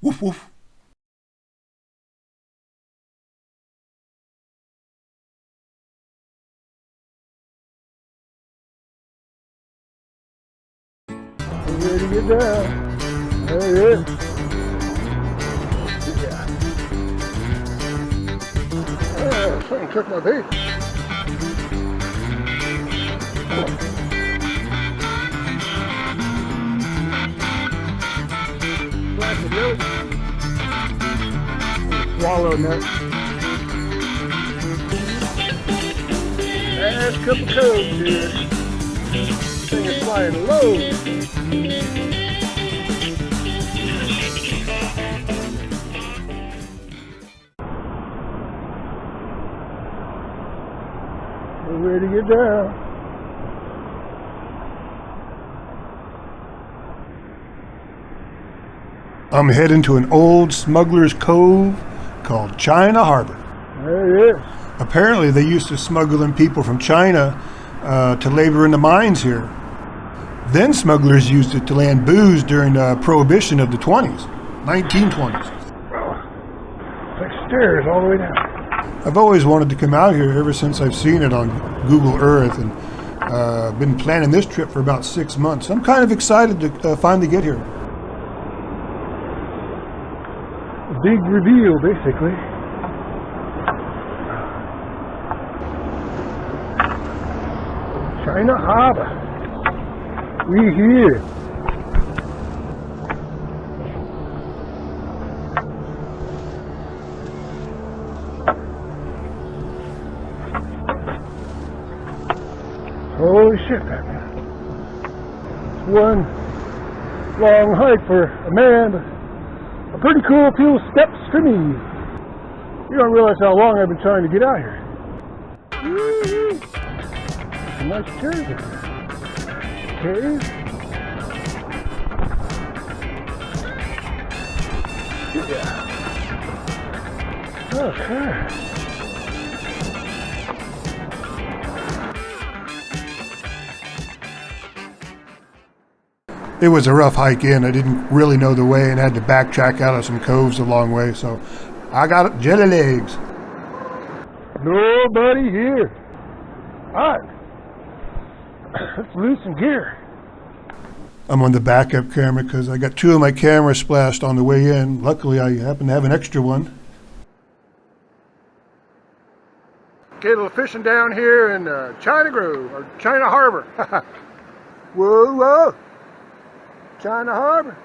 Woof woof. Ready to get down. There it is. Yeah. Something took my bait. Flash of milk. Swallow nut. Last couple coves here. Thing is flying low. We're ready to get down. I'm heading to an old smuggler's cove called China Harbor. There it is. Apparently they used to smuggle in people from China to labor in the mines here. Then smugglers used it to land booze during the Prohibition of the 1920s. It's like stairs all the way down. I've always wanted to come out here ever since I've seen it on Google Earth, and been planning this trip for about 6 months. I'm kind of excited to finally get here. A big reveal, basically. China Harbor. We here. Holy shit, man. It's one long hike for a man, but a pretty cool few steps for me. You don't realize how long I've been trying to get out here. Woo-hoo. Some nice chairs in there. Okay. Yeah. Okay. It was a rough hike in. I didn't really know the way and had to backtrack out of some coves a long way, so I got jelly legs. Nobody here. Alright. Let's loosen gear. I'm on the backup camera because I got 2 of my cameras splashed on the way in. Luckily, I happen to have an extra one. Get a little fishing down here in China Grove, or China Harbor. Whoa, whoa. China Harbor.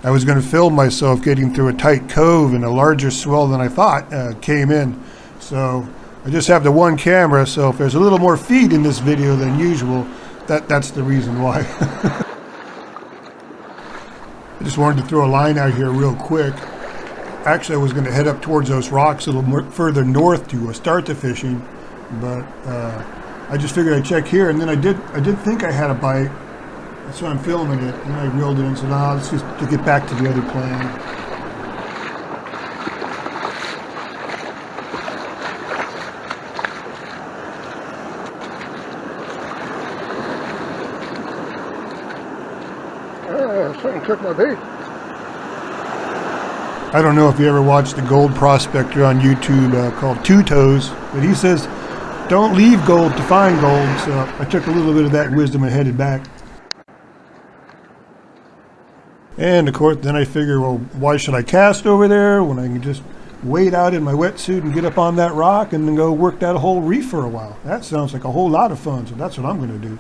I was going to film myself getting through a tight cove, and a larger swell than I thought came in. So I just have the one camera, so if there's a little more feed in this video than usual, that's the reason why. I just wanted to throw a line out here real quick. Actually, I was going to head up towards those rocks a little more further north to start the fishing, but I just figured I'd check here, and then I did think I had a bite. That's why I'm filming it, and I reeled it in and said, let's just to get back to the other plan. Something took my bait. I don't know if you ever watched the gold prospector on YouTube called Two Toes, but he says, don't leave gold to find gold, so I took a little bit of that wisdom and headed back. And of course, then I figure, well, why should I cast over there when I can just wade out in my wetsuit and get up on that rock and then go work that whole reef for a while? That sounds like a whole lot of fun, so that's what I'm going to do.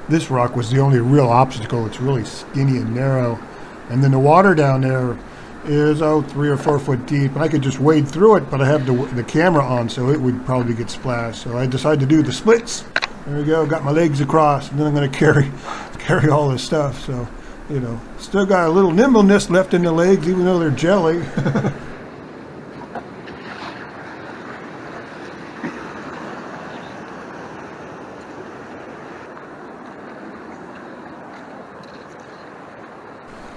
This rock was the only real obstacle. It's really skinny and narrow. And then the water down there is 3 or 4 foot deep. And I could just wade through it, but I have the camera on, so it would probably get splashed. So I decided to do the splits. There we go, got my legs across, and then I'm going to carry all this stuff. So, you know, still got a little nimbleness left in the legs, even though they're jelly.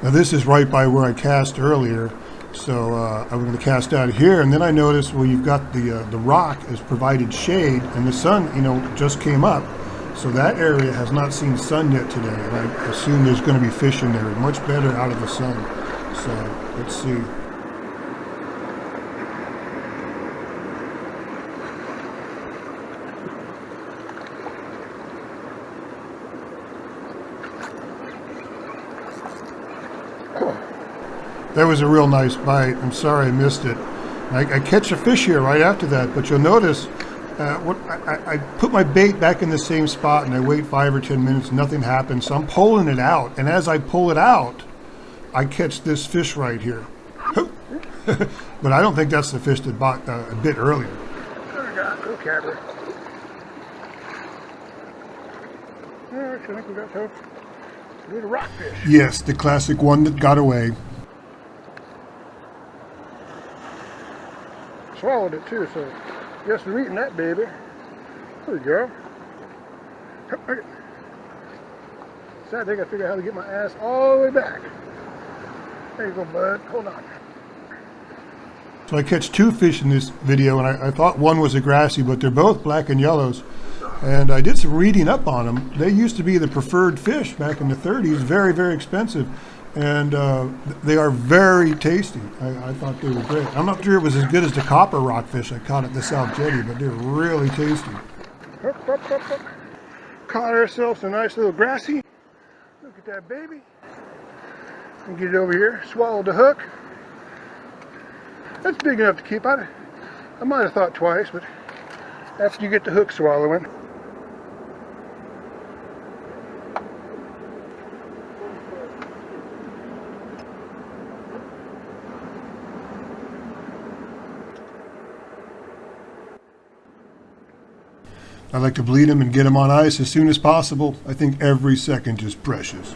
Now this is right by where I cast earlier, so I'm going to cast out here, and then I noticed, well, you've got the rock has provided shade, and the sun, just came up, so that area has not seen sun yet today, and I assume there's going to be fish in there, much better out of the sun. So let's see. That was a real nice bite. I'm sorry I missed it. I catch a fish here right after that, but you'll notice I put my bait back in the same spot and I wait 5 or 10 minutes, nothing happens. So I'm pulling it out, and as I pull it out, I catch this fish right here. But I don't think that's the fish that bought a bit earlier. There we go, go catcher. Alright, I think we got to do the rockfish. Yes, the classic one that got away. Swallowed it too, so guess we're eating that baby. There we go. Sad thing, I figure out how to get my ass all the way back. There you go, bud. Hold on. So I catch 2 fish in this video, and I thought one was a grassy, but they're both black and yellows. And I did some reading up on them. They used to be the preferred fish back in the 30s, very, very expensive. And they are very tasty. I thought they were great. I'm not sure it was as good as the copper rockfish I caught at the South Jetty, but they're really tasty. Up. Caught ourselves a nice little grassy. Look at that baby. And get it over here. Swallowed the hook. That's big enough to keep. I might have thought twice, but after you get the hook swallowing. I like to bleed them and get them on ice as soon as possible. I think every second is precious.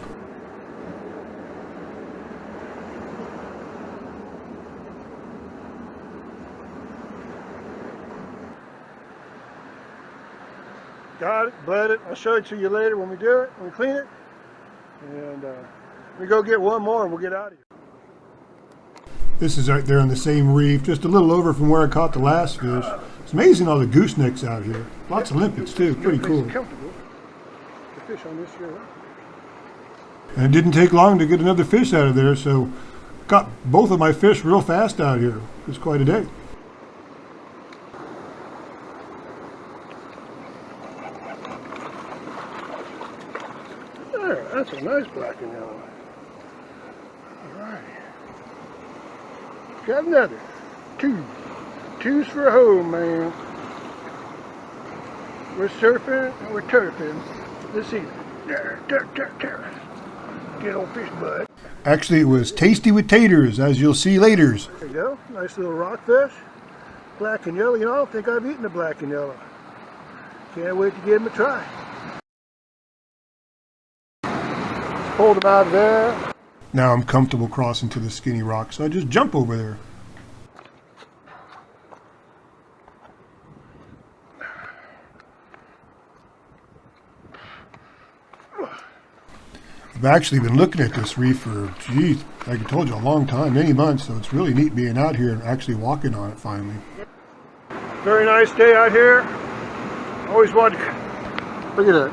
Got it, bled it. I'll show it to you later when we do it, when we clean it. And we go get one more and we'll get out of here. This is right there on the same reef, just a little over from where I caught the last fish. It's amazing all the goosenecks out here. Lots of limpets too, pretty cool. Comfortable to fish on this here. And it didn't take long to get another fish out of there, so got both of my fish real fast out here. It was quite a day. There, that's a nice black and yellow. Alright. Got another. Two's for a home, man. We're surfing and we're turfing this evening. There. Get old fish bud. Actually, it was tasty with taters, as you'll see later. There you go. Nice little rockfish. Black and yellow. I don't think I've eaten a black and yellow. Can't wait to give him a try. Pulled him out of there. Now I'm comfortable crossing to the skinny rock, so I just jump over there. I've actually been looking at this reef for, geez, like I told you, a long time, many months, so it's really neat being out here and actually walking on it finally. Very nice day out here. Always wanted to... Look at that.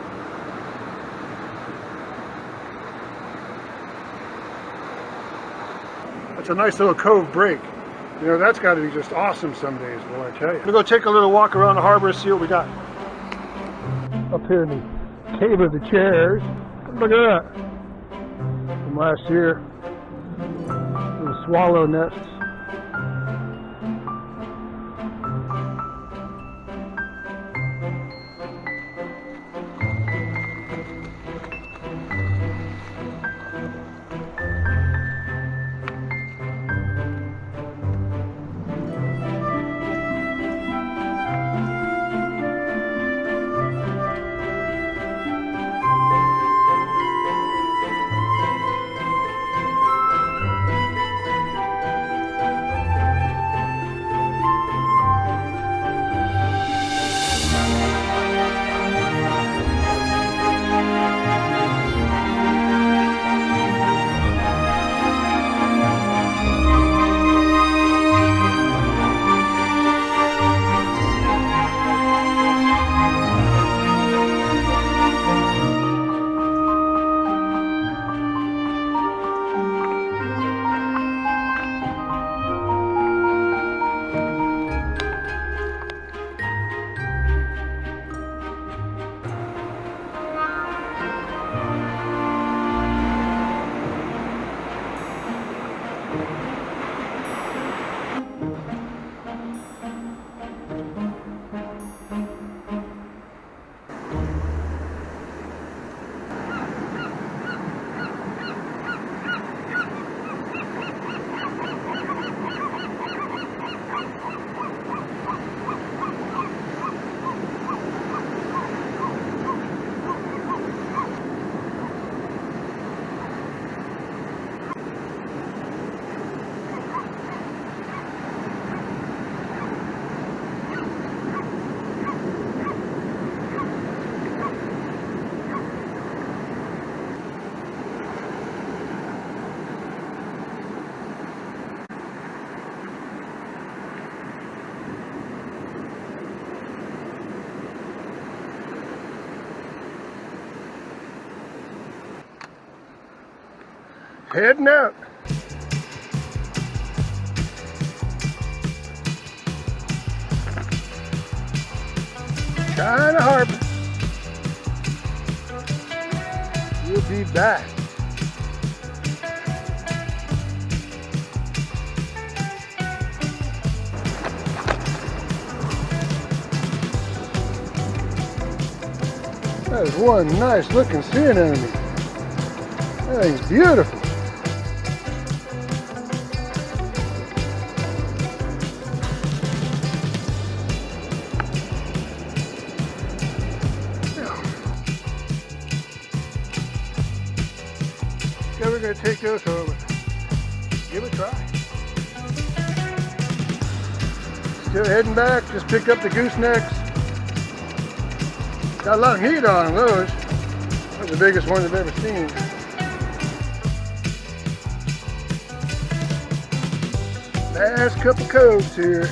That's a nice little cove break. You know, that's got to be just awesome some days, boy, I tell you. We're going to go take a little walk around the harbor and see what we got. Up here in the cave of the chairs. Look at that. From last year. Little swallow nests. Heading out. China Harbor. We'll be back. That is one nice looking sea anemone. That thing's beautiful. Okay, we're going to take those home and give it a try. Still heading back, just picked up the goosenecks. Got a lot of meat on them, those. Those are the biggest ones I've ever seen. Last couple coves here.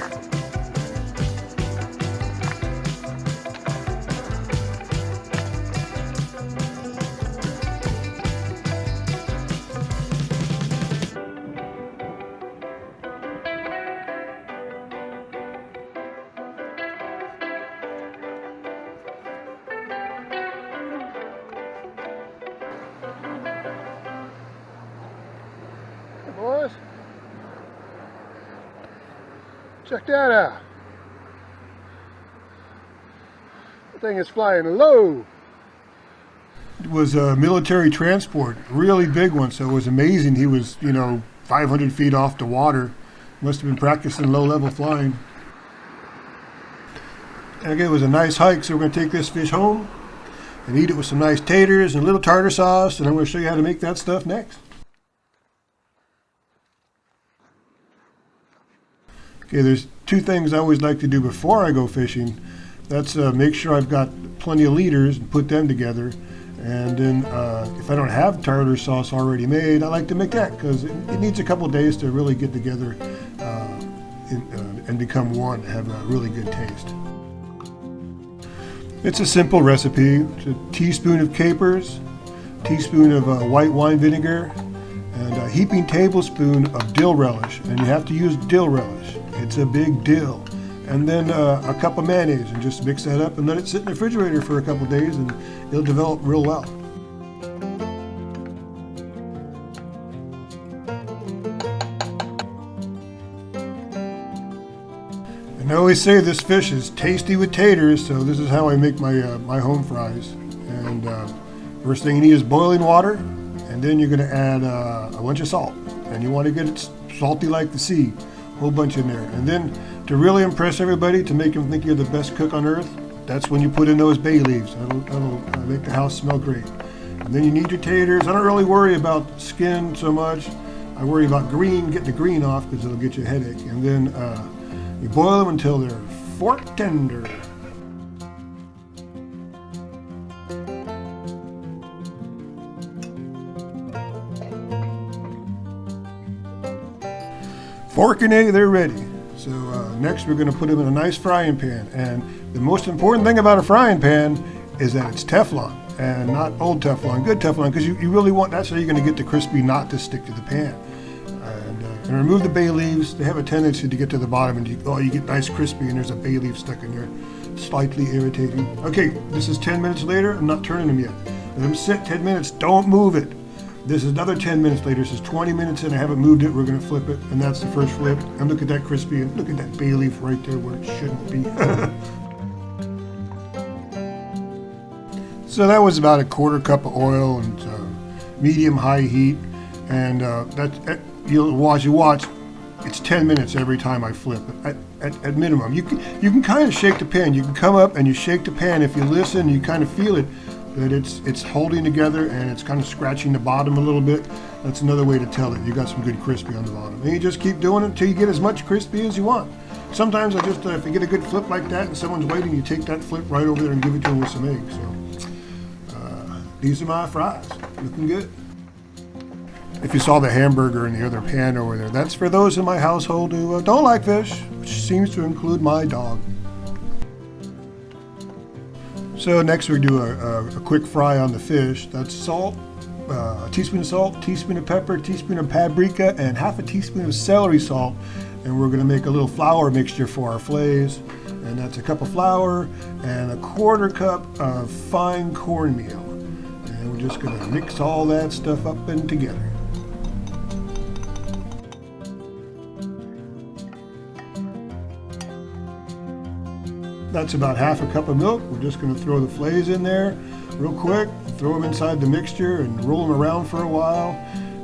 Boys, check that out. The thing is flying low. It was a military transport, really big one, so it was amazing. He was, 500 feet off the water. Must have been practicing low-level flying. And again, it was a nice hike, so we're going to take this fish home and eat it with some nice taters and a little tartar sauce, and I'm going to show you how to make that stuff next. Okay, there's two things I always like to do before I go fishing. That's make sure I've got plenty of leaders and put them together. And then if I don't have tartar sauce already made, I like to make that because it needs a couple days to really get together and become one, have a really good taste. It's a simple recipe. It's a teaspoon of capers, teaspoon of white wine vinegar, and a heaping tablespoon of dill relish. And you have to use dill relish. It's a big dill. And then a cup of mayonnaise, and just mix that up and let it sit in the refrigerator for a couple days and it'll develop real well. And I always say this fish is tasty with taters, so this is how I make my home fries. And first thing you need is boiling water, and then you're going to add a bunch of salt. And you want to get it salty like the sea. Whole bunch in there. And then to really impress everybody, to make them think you're the best cook on earth, that's when you put in those bay leaves. That'll make the house smell great. And then you need your taters. I don't really worry about skin so much. I worry about getting the green off because it'll get you a headache. And then you boil them until they're fork tender. Fork and egg, they're ready. So next we're going to put them in a nice frying pan. And the most important thing about a frying pan is that it's Teflon, and not old Teflon, good Teflon, because you really want, that's how you're going to get the crispy knot to stick to the pan. And remove the bay leaves. They have a tendency to get to the bottom and you get nice crispy and there's a bay leaf stuck in there. Slightly irritating. Okay, this is 10 minutes later. I'm not turning them yet. Let them sit 10 minutes. Don't move it. This is another 10 minutes later. This is 20 minutes in. I haven't moved it. We're going to flip it. And that's the first flip. And look at that crispy. And look at that bay leaf right there where it shouldn't be. So that was about a quarter cup of oil and medium-high heat. And you'll watch. It's 10 minutes every time I flip it, at minimum. You can kind of shake the pan. You can come up and you shake the pan. If you listen, you kind of feel it. That it's holding together and it's kind of scratching the bottom a little bit. That's another way to tell that you got some good crispy on the bottom. And you just keep doing it until you get as much crispy as you want. Sometimes if you get a good flip like that and someone's waiting, you take that flip right over there and give it to them with some eggs. So these are my fries, looking good. If you saw the hamburger in the other pan over there, that's for those in my household who don't like fish, which seems to include my dog. So next we do a quick fry on the fish. That's salt, a teaspoon of salt, teaspoon of pepper, teaspoon of paprika, and half a teaspoon of celery salt. And we're going to make a little flour mixture for our fillets. And that's a cup of flour and a quarter cup of fine cornmeal. And we're just going to mix all that stuff up and together. That's about half a cup of milk. We're just going to throw the fillets in there real quick, throw them inside the mixture and roll them around for a while.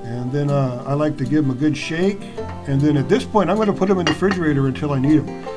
And then I like to give them a good shake. And then at this point, I'm going to put them in the refrigerator until I need them.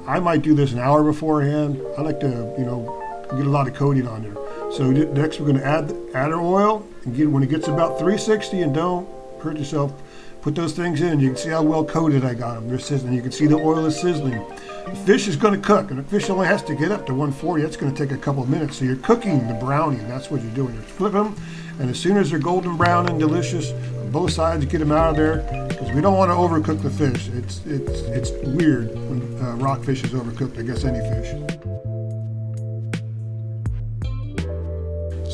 I might do this an hour beforehand. I like to, get a lot of coating on there. So next we're going to add our oil and when it gets about 360, and don't hurt yourself, put those things in. You can see how well coated I got them. They're sizzling. You can see the oil is sizzling. The fish is going to cook, and the fish only has to get up to 140. That's going to take a couple of minutes. So you're cooking the brownie. That's what you're doing. You flip them, and as soon as they're golden brown and delicious, on both sides, you get them out of there, because we don't want to overcook the fish. It's weird when rockfish is overcooked. I guess any fish.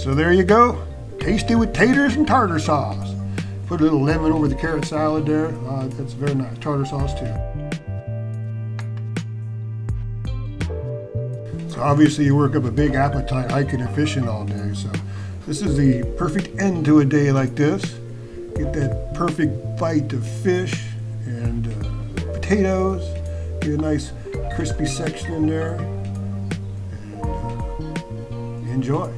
So there you go. Tasty with taters and tartar sauce. Put a little lemon over the carrot salad there. That's very nice. Tartar sauce too. So obviously you work up a big appetite hiking and fishing all day. So this is the perfect end to a day like this. Get that perfect bite of fish and potatoes. Get a nice crispy section in there. And enjoy.